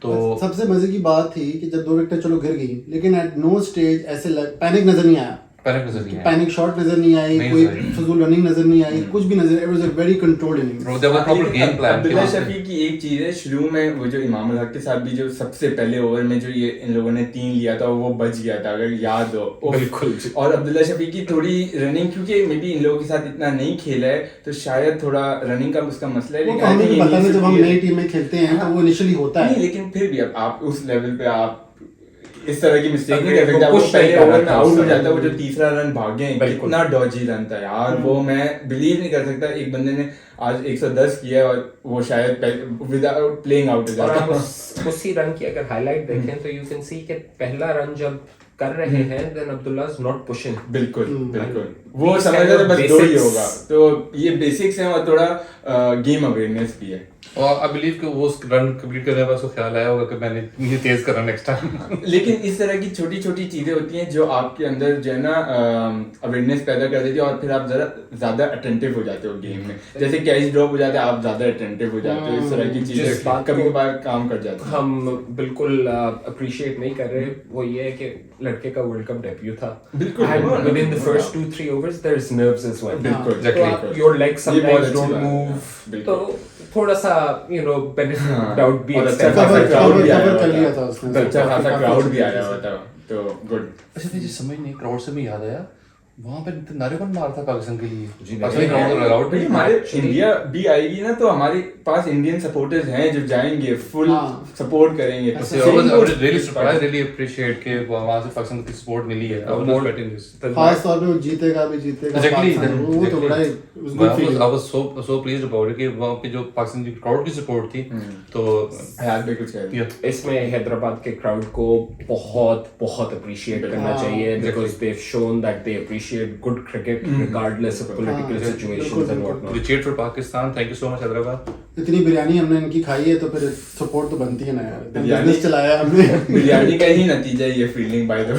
तो सबसे मजे की बात थी कि जब 2 विकेट चलो गिर गई, लेकिन एट नो स्टेज ऐसे पैनिक नजर नहीं आया। पैनिक नजर नहीं आया, पैनिक शॉट नजर नहीं आई, नहीं कोई नजर आई। फजूल रनिंग नजर नहीं आई, कुछ भी नजर। It was a very controlled innings. There was proper game plan Abdullah कि शफी की एक चीज है, शुरू में वो जो इमाम उल हक के साथ भी जो सबसे पहले ओवर में जो ये इन लोगों ने 3 लिया था, वो बच गया था, अगर याद हो। बिल्कुल। और अब्दुल्ला शफी की थोड़ी रनिंग, क्योंकि मे बी इन लोगों के साथ इतना नहीं खेला है, तो शायद थोड़ा रनिंग का उसका मसला है। वो लेकिन तो हमें भी I think पता ये नहीं, जब हम नहीं नई टीम में खेलते हैं तो वो इनिशियली होता नहीं, है। लेकिन फिर भी अब आप उस लेवल पे आप इस तरह की मिस्टेक नहीं कर वो सकते। आप push वो पहले नहीं कर ओवर रहा में था आउट उस हो समय। जाता है, वो जो तीसरा रन भागे, बिल्कुल। कितना डॉजी रन था यार, वो मैं बिलीव नहीं कर सकता। एक बंदे ने आज 110 किया और वो शायद विदाउट प्लेइंग आउट हो और जाता आप है। उसी रन की अगर हाईलाइट देखें तो यू कैन सी कि पहला रन जब कर रहे हैं, then Abdullah is not pushing. बिल्कुल बिल्कुल, वो These समझ kind रहे थे of बस 2 ही basics- होगा। तो ये बेसिक्स हैं, और थोड़ा गेम अवेयरनेस भी है। और आई बिलीव कि वो रन कंप्लीट करने के बाद उसको ख्याल आया होगा कि मैंने ये तेज करना नेक्स्ट टाइम। लेकिन इस तरह की छोटी छोटी चीजें होती हैं जो आपके अंदर जो है ना अवेयरनेस पैदा कर देती है, और फिर आप जरा ज्यादा अटेंटिव हो जाते हो गेम में। जैसे कैच ड्रॉप हो जाता है, आप ज्यादा अटेंटिव हो जाते हो। इस तरह की जिस चीजें बात कभी को कभार काम कर जाती हैं। हम बिल्कुल अप्रिशिएट नहीं कर रहे, वो ये है कि लड़के का वर्ल्ड कप डेब्यू था, बिल्कुल। And within the first 2-3 overs there is nerves as well. बिल्कुल, तो आप योर लेग्स ये बहुत समटाइम्स अच्छी डोंट बात है। मूव, बिल्कुल। तो थोड़ा सा बेनिफिट डाउट भी और लगता अच्छा है। खासा crowd भी आया cover हुआ कर लिया था। था उसने। अच्छा खासा क्राउड भी आया हुआ था, तो गुड। अच्छा मुझे समझ नहीं, क्राउड से भी याद आया, वहां पे नारेबाजी मार था पाकिस्तान के लिए। जी, पाकिस्तानी क्राउड अलाउड भाई नहीं। हमारे इंडिया भी आएगी ना, तो हमारे पास इंडियन सपोर्टर्स हैं जो जाएंगे, फुल हाँ। सपोर्ट करेंगे। So I was really surprised, really appreciate कि वहाँ से पाकिस्तान को सपोर्ट मिली है। I was not expecting this. खास तौर पे वो जीतेगा भी जीतेगा Exactly, पाकिस्तान, वो तो बड़ा ही was good feeling। I was so pleased about it कि वहाँ पे जो पाकिस्तान की क्राउड की सपोर्ट थी, तो याद भी कुछ कह रहे yeah. इसमें हैदराबाद के क्राउड को बहुत बहुत अप्रिशिएट करना हाँ, चाहिए, because they've shown that they appreciate good cricket regardless of political हाँ, situations बिल्कुल, and whatnot. We cheered for Pakistan. Thank you so much Hyderabad. इतनी बिरयानी हमने इनकी खाई है तो फिर सपोर्ट तो बनती है ना यार, बिरयानी- बिजनेस चलाया हमने। बिरयानी का ही नतीजा है ये फील्डिंग, बाय द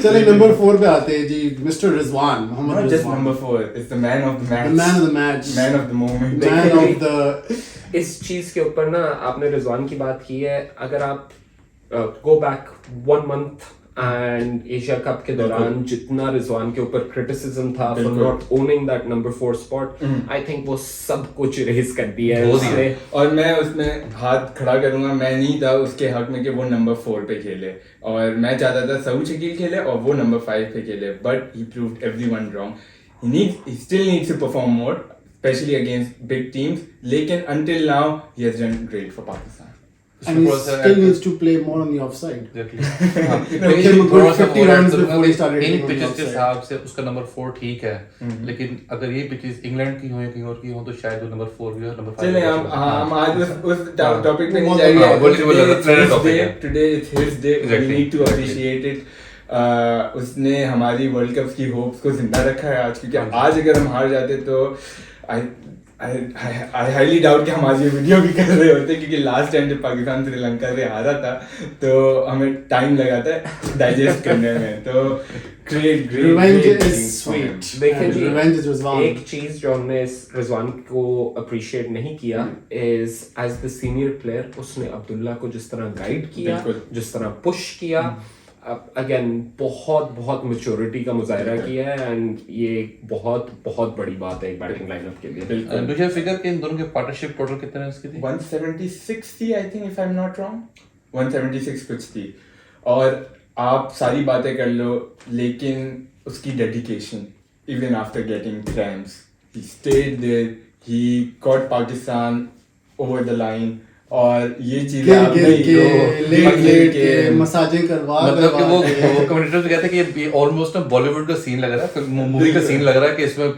चलिए नंबर 4 पे आते हैं जी, mister Rizwan Mohammad Not just Rizwan, number 4, it's the man of the match. the man of the match, Man of the moment. man of the इस चीज के ऊपर ना आपने रिजवान की बात की है, अगर आप go back 1 month and Asia cup के दौरान जितना रिजवान के ऊपर क्रिटिसिज्म था फॉर बिल्कुल। Not owning that number 4 spot, I think वो सब कुछ इरेज कर दिया है बहुत ही उसने। और मैं उसमें हाथ खड़ा करूंगा, मैं नहीं था उसके हक में कि वो नंबर 4 पे खेले, और मैं चाहता था सऊद शकील खेले और वो नंबर 5 पे खेले, but he proved everyone wrong. he still needs to perform more, especially against big teams, लेकिन until now he has done great for Pakistan. and he still needs to play more on the offside. Exactly. हाँ, Give लेकिन him a good थोड़ा सा 50 और runs add करूंगा before he कि started in hitting on the pitches के offside. हिसाब से उसका नंबर 4 ठीक है, लेकिन अगर ये पिचेस इंग्लैंड की हो या कहीं और की हो तो शायद वो नंबर 4 भी हो, नंबर 5 चलें हम आज उस हाँ। टॉपिक पे नहीं हाँ, जाएंगे। बोलिए, topic है। Today it's his day, we Exactly, need to exactly. appreciate it. उसने हमारी वर्ल्ड कप की होप्स को जिंदा रखा है आज, क्योंकि आज अगर हम हार जाते तो I highly doubt कि हम आज ये वीडियो भी कर रहे होते, क्योंकि लास्ट टाइम जब पाकिस्तान श्रीलंका से हारा था तो हमें टाइम लगा था डाइजेस्ट करने में, तो great Revenge great is things from him. sweet. देखें जी, Revenge is Rizwan. एक चीज जो हमने इस रिजवान को अप्रिशिएट नहीं किया is as the senior player उसने अब्दुल्ला को जिस तरह गाइड किया, बिल्कुल। जिस तरह पुश किया, अगेन बहुत बहुत मैच्योरिटी का मुजाहरा किया है, एंड ये एक बहुत बहुत बड़ी बात है एक बैटिंग लाइनअप के लिए। बिल्कुल। मुझे फिगर कि इन दोनों के पार्टनरशिप टोटल कितने रन की थी? 176 थी, I think, if I am not wrong, 176 कुछ थी। और आप सारी बातें कर लो, लेकिन उसकी dedication, even after getting cramps, he stayed there, he got Pakistan over the line, और ये चीजें गिर आप गिर नहीं के तो लेट गिर लेट के के मसाजें करवा मतलब कि वो करवा के। कमेंटेटर्स कहते हैं कि ये ऑलमोस्ट ना बॉलीवुड का सीन लग रहा है, मूवी का सीन लग रहा है कि इसमें जो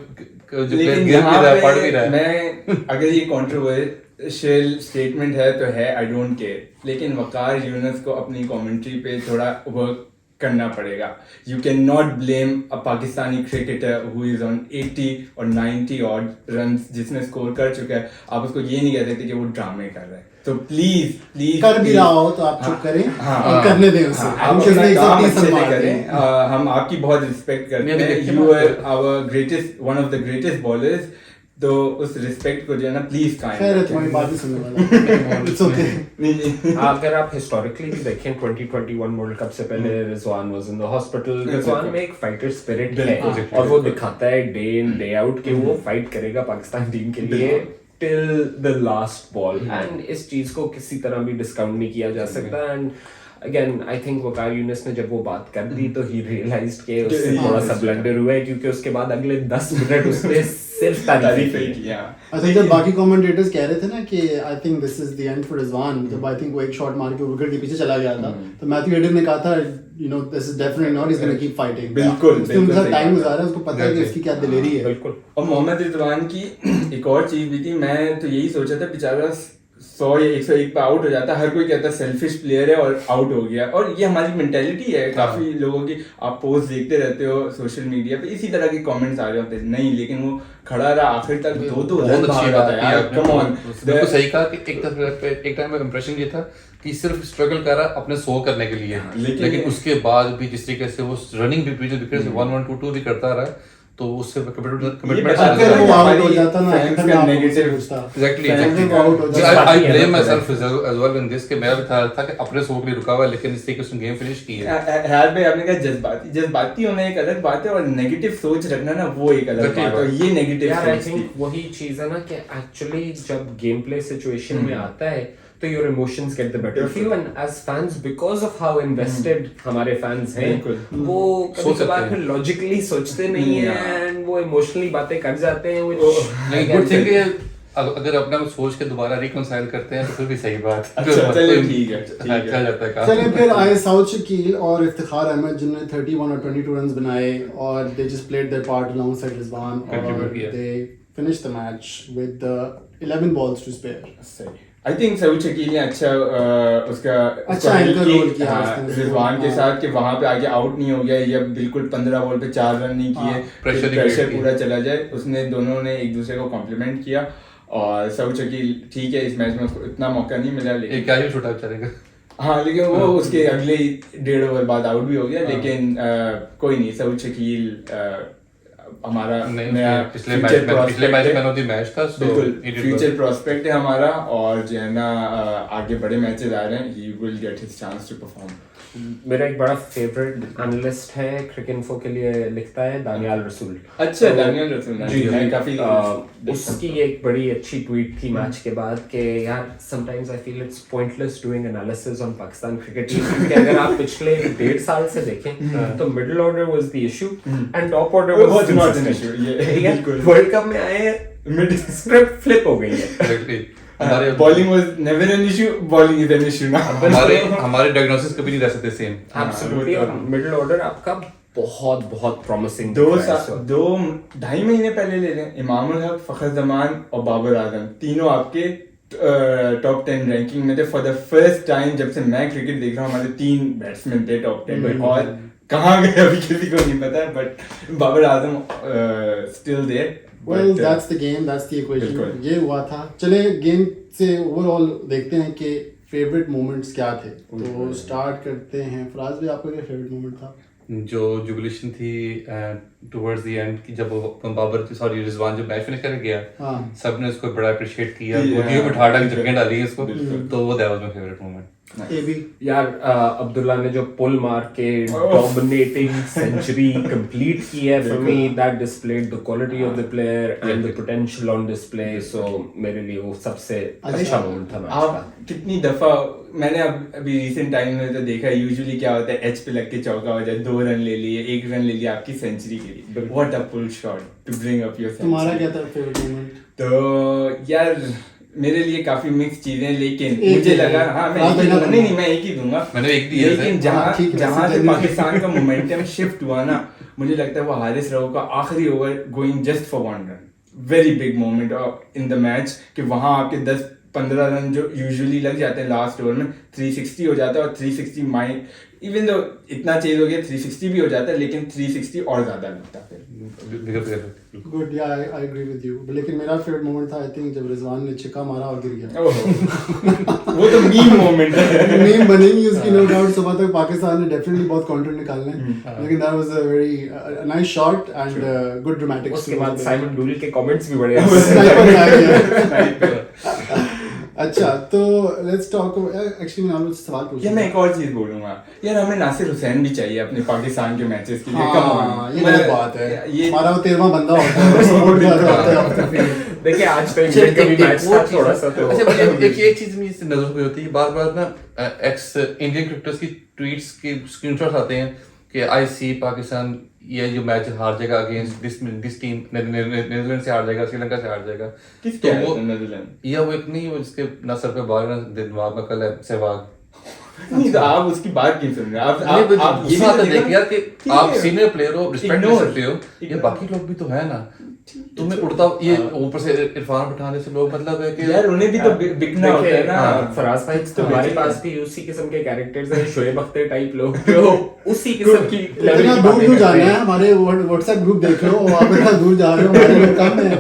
प्लेयर लेकिन गिर भी यहाँ रहा है, पढ़ भी पे रहा है। मैं अगर ये कंट्रोवर्शियल स्टेटमेंट है तो है, आई डोंट केयर, लेकिन वकार यूनुस को अपनी कमेंट्री पे थोड़ा वर्क करना पड़ेगा। You can not blame a Pakistani cricketer who is on 80 और 90 ऑड रन्स, जिसने स्कोर कर चुका है, आप उसको ये नहीं कह सकते कि वो ड्रामे कर रहा है। तो प्लीज प्लीज कर भी रहा हो तो आप चुप करें और करने दें उसे। आप हम अपना किसने काम 130 अच्छे से मार करें। दिए। हम आपकी बहुत रिस्पेक्ट करते मैं भी हैं, देखिए यू बात आर कर- our greatest, one of the greatest bowlers, तो उस रिस्पेक्ट को जो है ना प्लीज कायम खैर है, रखें। तुम्हारी बात नहीं सुनने वाला। It's okay. नहीं नहीं अगर आप हिस्टोरिकली भी देखें 2021 वर्ल्ड कप से पहले Rizwan was in the hospital. Rizwan में एक फाइटर स्पिरिट है बिल्कुल, और वो दिखाता है डे इन डे आउट कि वो फाइट करेगा पाकिस्तान टीम के लिए till the last ball, and इस चीज को किसी तरह भी डिस्काउंट नहीं किया जा सकता। एंड अगेन आई थिंक वकार यूनुस ने जब वो बात कर दी तो ही रियलाइज्ड कि उससे थोड़ा सा ब्लंडर हुआ है, क्योंकि उसके बाद अगले 10 मिनट उसने सिर्फ तारीफ तारीफ की। किया। अच्छा, जब बाकी कमेंटेटर्स कह रहे थे ना कि I think this is the end for Rizwan, जब आई थिंक वो एक शॉट मार के विकेट के पीछे चला गया था, तो मैथ्यू हेडन ने कहा था you know this is definitely not, he is gonna keep fighting. बिल्कुल, उसने उनके साथ बिल्कुल टाइम सही गुजारा है, उसको पता है कि उसकी क्या दिलेरी है। बिल्कुल। और मोहम्मद रिजवान की एक और चीज भी थी, मैं तो यही सोचा था बेचारा 100 या 101 पे आउट हो जाता, हर कोई कहता है सेल्फिश प्लेयर है और आउट हो गया, और ये हमारी मेंटेलिटी है काफी लोगों की। आप पोस्ट देखते रहते हो सोशल मीडिया पे, इसी तरह के कमेंट्स आ रहे होते हैं, नहीं, लेकिन वो खड़ा रहा आखिर तक, दो रन बहुत अच्छी भागा बात था की यार, आपने, कम ऑन। बिल्कुल सही कहा कि एक टाइम में इंप्रेशन ये था कि सिर्फ स्ट्रगल कर रहा है अपने 100 करने के लिए, लेकिन लेकिन उसके बाद भी जिस तरीके से वो रनिंग भी विकेट से 1-1, 2-2 भी करता रहा, तो उससे ये कमिटमेंट बताते अगर हैं वो कि आउट हो हमारी जाता ना fans फिर का मैं आपको negative- पूछता Exactly, Fans exactly. जब out हो See, जाता I बात ही है blame ना, myself as well in this कि मेरा भी था कि अपने सो के लिए रुका हुआ है, लेकिन इससे उसने गेम फिनिश की है. यार भाई आपने कहा जज्बाती होना एक अलग बात है और नेगेटिव सोच रखना ना वो एक अलग Exactly, बात है और ये नेगेटिव यार आई सोच थी थिंक वही चीज है ना कि एक्चुअली जब गेम प्ले सिचुएशन में आता है तो your emotions get the better of you and as fans because of how invested हमारे फैंस हैं बिल्कुल। वो कभी सोच सकते कभार हैं। फिर लॉजिकली सोचते नहीं है एंड वो इमोशनली बातें कर जाते हैं नहीं, गुड थिंग है अगर अपना कुछ सोच के दोबारा रिकंसाइल करते हैं तो फिर भी सही बात. अच्छा, चलिए ठीक है, ठीक है। चल जाता है काम. चलिए फिर आए साउथ शकील और इफ्तिखार अहमद जिन्होंने 31 और 22 रन्स बनाए और they just played their part alongside Rizwan और Contribute किया. They finished the match with 11 balls to spare. सही आई थिंक सऊद शकील ने अच्छा उसका अच्छा help anchor की, role किया हाँ, उसने। रिजवान के हाँ। साथ कि वहां पे आगे आउट नहीं हो गया या बिल्कुल 15 बॉल पे 4 रन नहीं किए हाँ, pressure ही प्रेशर create पूरा चला जाए उसने दोनों ने एक दूसरे को कॉम्प्लीमेंट किया और सऊद शकील ठीक है इस मैच में उसको इतना मौका नहीं मिला ये लेकिन क्या ही छोटा चलेगा. हाँ लेकिन वो उसके अगले ही 1.5 ओवर बाद आउट भी हो गया लेकिन कोई नहीं सऊद शकील हमारा नहीं, नया पिछले future मैच prospect है। मैन ऑफ द मैच था. So बिल्कुल it did future well. Prospect है हमारा और जो है ना आगे बड़े मैचेस आ रहे हैं he will get his chance to perform मेरा एक बड़ा फेवरेट एनालिस्ट है क्रिकेइंफो के लिए लिखता है दानियाल रसूल अच्छा तो- दानियल रसूल जी मैं जी काफी उसकी एक बड़ी अच्छी ट्वीट थी मैच के बाद कि यार sometimes I feel it's pointless doing analysis on Pakistan cricket team क्योंकि अगर आप पिछले 1.5 साल से देखें तो middle order was the issue and top order was was not an issue, ये बिल्कुल। वर्ल्ड कप में आए मिड स्क्रिप्ट फ्लिप हो गई है Exactly. हमारे bowling was never an issue bowling is an issue ना हमारे डायग्नोसिस कभी नहीं रह सकते सेम. एब्सोल्युटली और मिडिल ऑर्डर आपका बहुत बहुत प्रॉमिसिंग 2.5 महीने पहले ले लें इमाम उल हक फखर जमान और बाबर आजम तीनों आपके टॉप 10 रैंकिंग में थे फॉर द फर्स्ट टाइम जब से मैं क्रिकेट देख रहा हूँ हमारे 3 बैट्समैन थे टॉप 10 में और कहाँ गए अभी किसी को नहीं पता है but Babar Azam still there Well, that's the game, that's the equation. बिल्कुल। ये हुआ था. चले गेम से ओवरऑल देखते हैं कि फेवरेट मोमेंट्स क्या थे. तो स्टार्ट करते हैं. फराज भी आपका क्या फेवरेट मोमेंट था? जो जुबिलेशन थी टुवर्ड्स द एंड की जब बाबर सॉरी रिजवान जब मैच फिनिश करके गया हाँ. सबने उसको बड़ा अप्रिशिएट किया Yeah. गोदियों में ठाड़ा के झटके डाली इसको बिल्कुल। तो वो that was my favourite moment. A B यार अब्दुल्ला ने जो पुल मार के डोमिनेटिंग सेंचुरी कंप्लीट की है for me that displayed the quality of the player and the potential on display so मेरे लिए वो सबसे अच्छा मोमेंट था मैच का. आप कितनी दफा मैंने अभी रिसेंट टाइम में तो देखा यूजुअली क्या होता है एच पे लग के चौका हो जाए 2 रन ले लिए 1 रन ले लिया आपकी सेंचुरी के लिए what a pull shot to bring up your तुम्हारा क्या था फेवरेट मोमेंट? तो यार मेरे लिए काफी मिक्स चीजें लेकिन एक मुझे ही लगा है। हाँ मैं हाँ, एक ही देना दूंगा नहीं मैं एक ही दूंगा मैंने एक दिया लेकिन है। जहाँ हाँ, ठीक है, जहाँ से वैसे पाकिस्तान का मोमेंटम शिफ्ट हुआ ना मुझे लगता है वो हारिस रऊफ का आखिरी over going just for 1 run very big moment in the match कि वहाँ आपके 10-15 रन जो यूजुअली लग जाते हैं लास्ट ओवर में 360 हो जाता है और 360 माइंड इवन दो इतना चेंज हो गया 360 भी हो जाता है लेकिन 360 और ज्यादा लगता है फिर गुड या आई एग्री विद यू. लेकिन मेरा फेवरेट मोमेंट था आई थिंक जब रिजवान ने छिक्का मारा और गिर गया. ओहो, वो तो मीम मोमेंट है मीम बनेगी उसकी नो डाउट. सुबह तक पाकिस्तान ने डेफिनेटली बहुत कंटेंट निकालना है लेकिन that was a very nice shot and good dramatic. उसके बाद साइमन डूल के कमेंट्स भी बड़े स्नाइपर में आ गया. अच्छा तो लेट्स टॉक. एक्चुअली मैं आपसे सवाल पूछूं. यार मैं एक और चीज बोलूंगा यार हमें नासिर हुसैन भी चाहिए अपने पाकिस्तान के मैचेस के लिए कम हाँ, ये गलत बात है. ये हमारा वो 13वां बंदा होता है सपोर्ट कर रहा होता है. देखिए आज तो इंग्लैंड का भी मैच था थोड़ा सा तो अच्छा एक चीज मुझे इससे नजर पे होती है बार बार ना एक्स इंडियन क्रिकेटर्स की ट्वीट्स के स्क्रीनशॉट्स आते हैं कि आई सी पाकिस्तान ये जो मैच हार जाएगा अगेंस्ट दिस टीम नीदरलैंड से हार जाएगा श्रीलंका से हार जाएगा किस तो वो नीदरलैंड या वो एक नहीं वो जिसके ना सर पे बाल ना दिमाग में कल है सहवाग. नहीं तो आप उसकी बात क्यों सुन रहे हैं आप ये भी गुस्सा तो आता है देखो देख यार कि ठीक आप है। सीनियर प्लेयर हो रिस्पेक्ट कर Ignore. सकते हो ये बाकी लोग भी तो है ना तुम्हें उड़ता ये ऊपर से इरफान पठाने से लोग मतलब है कि यार उन्हें भी तो बिकना होता है ना फराज भाई तो हमारे पास भी उसी किस्म के कैरेक्टर्स हैं शोएब अख्तर टाइप लोग जो उसी किस्म की लेवल इतना की दूर बातें क्यों करते जाना है? हैं हमारे व्हाट्सएप ग्रुप देख लो और आप इतना दूर जा रहे हो. हमारे लोग कम है.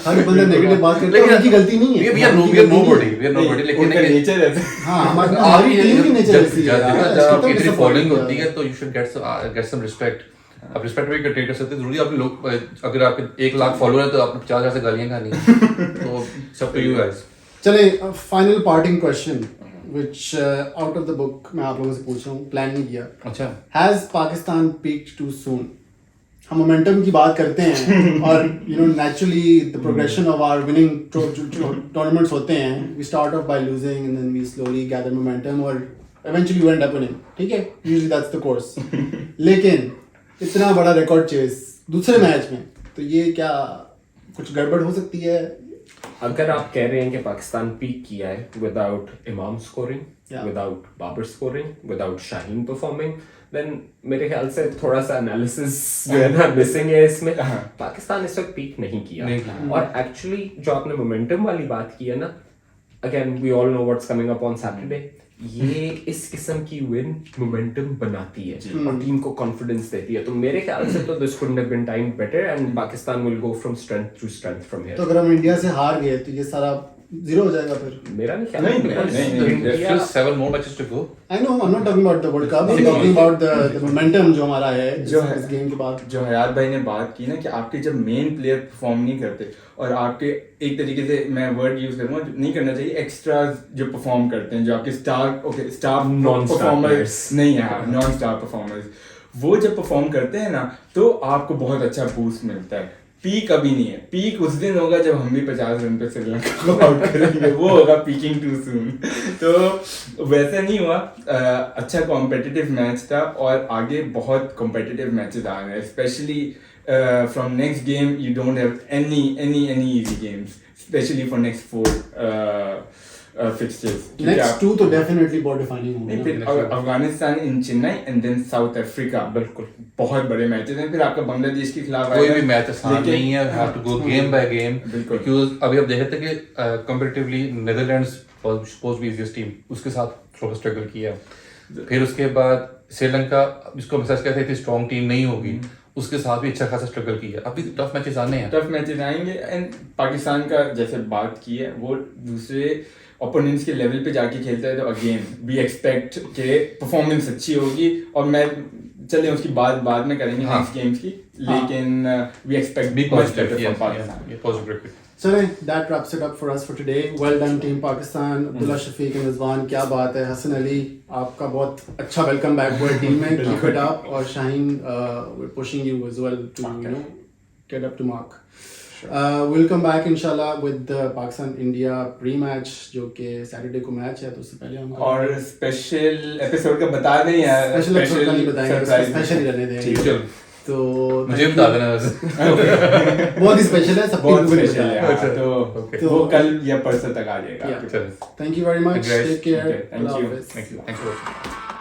हर बंदा नेगेटिव बात करता है. उनकी गलती नहीं है. we are उनकी गलती नहीं है. nobody लेकिन उनका नेचर है हाँ हमारी टीम की नेचर ऐसी है. जब आपकी इतनी फॉलोइंग होती है तो you should get some respect आप रिस्पेक्ट भी ट्रीट कर सकते हैं। जरूरी आप लोग अगर आपके 1 लाख फॉलोअर है तो आपने 50,000 से गालियां खानी है। तो सब टू यू गाइस। चले final parting question which out of the book मैं आप लोगों से पूछ रहा हूँ, प्लान नहीं किया। अच्छा, has Pakistan peaked too soon? हम मोमेंटम की बात करते हैं और you know naturally the progression of our winning tournaments होते हैं, we start off by losing and then we slowly gather momentum और eventually we end up winning, ठीक है, यूजुअली दैट्स द कोर्स। लेकिन इतना बड़ा रिकॉर्ड चेस दूसरे मैच में, तो ये क्या कुछ गड़बड़ हो सकती है? अगर आप कह रहे हैं कि पाकिस्तान पीक किया है without Imam scoring, Yeah. Without Babar scoring, without Shaheen performing, then मेरे ख्याल से थोड़ा सा एनालिसिस जो है ना मिसिंग है इसमें। पाकिस्तान इस वक्त पीक नहीं किया। और एक्चुअली जो आपने मोमेंटम वाली बात की है ना, again we all know what's coming up on Saturday, ये इस किस्म की विन मोमेंटम बनाती है और टीम को कॉन्फिडेंस देती है। तो मेरे ख्याल से तो this couldn't have been time better and Pakistan will go from strength to strength from here. तो अगर हम इंडिया से हार गए तो ये सारा जीरो हो जाएगा फिर? मेरा नहीं ख्याल। नहीं, there's still 7 more matches to go. I know, I'm not talking about the World Cup, I'm talking about the momentum जो हमारा है इस गेम के बाद। जो हयात भाई ने बात की ना कि आपके जब मेन प्लेयर परफॉर्म नहीं करते और आपके एक तरीके से मैं वर्ड यूज करूंगा, नहीं करना चाहिए, एक्स्ट्रा जो परफॉर्म करते हैं, जो आपके स्टार Non-star परफॉर्मर्स players। नहीं है, नॉन स्टार परफॉर्मर्स, वो जब परफॉर्म करते हैं ना तो आपको बहुत अच्छा बूस्ट मिलता है। पीक अभी नहीं है, पीक उस दिन होगा जब हम भी 50 रन पे श्रीलंका को आउट करेंगे, वो होगा पीकिंग टू सून। तो वैसा नहीं हुआ, अच्छा कॉम्पिटिटिव मैच था और आगे बहुत कॉम्पिटिटिव मैचेस आ रहे हैं, specially from next game you don't have any easy games, specially for next 4 fixtures. Next 2 तो डेफिनेटली बहुत डिफाइनिंग होंगे। फिर Afghanistan in Chennai and then South Africa, बिल्कुल बहुत बड़े मैचेस हैं। फिर आपका बांग्लादेश के खिलाफ कोई भी मैच आसान नहीं है, have to go game by game. बिल्कुल। बिकॉज़ अभी आप देख रहे थे कि comparatively Netherlands was supposed be easiest team, उसके साथ थोड़ा स्ट्रगल किया। फिर उसके बाद श्रीलंका, जिसको हम सच कहते थे इतनी स्ट्रांग टीम नहीं होगी, उसके साथ भी अच्छा खासा स्ट्रगल किया। अभी टफ मैचेस आने हैं, टफ मैचेस आएंगे। एंड पाकिस्तान का जैसे बात की है, वो दूसरे ओपोनेंट्स के लेवल पे जाके खेलता है, तो अगेन वी एक्सपेक्ट के परफॉर्मेंस अच्छी होगी। और मैं चले उसकी बात बाद में करेंगे नेक्स्ट गेम्स की, लेकिन we expect be much better from Pakistan. ये पॉजिटिव क्रिकेट। चलें, that wraps it up for us for today. Well done team Pakistan, Abdullah Shafiq and Rizwan, क्या बात है। हसन अली, आपका बहुत अच्छा वेलकम बैक वर्ल्ड टीम में, keep it up। और Shaheen, we're pushing you as well to you know get up to mark. We'll come back inshallah with the Pakistan India pre-match जो कि सैटरडे को मैच है, तो उससे पहले हम और स्पेशल एपिसोड का बता दें यार, स्पेशल एपिसोड का नहीं बताएंगे, स्पेशल ही रहने देंगे। चलो तो मुझे बता देना वैसे। बहुत ही स्पेशल है, सबको बहुत बिल्कुल स्पेशल बताया। है, तो वो कल या परसों तक आ जाएगा। Yeah. चलो, Thank you very much. Guys, Take care. okay, thank Allah you. Hafiz. Thank you for watching.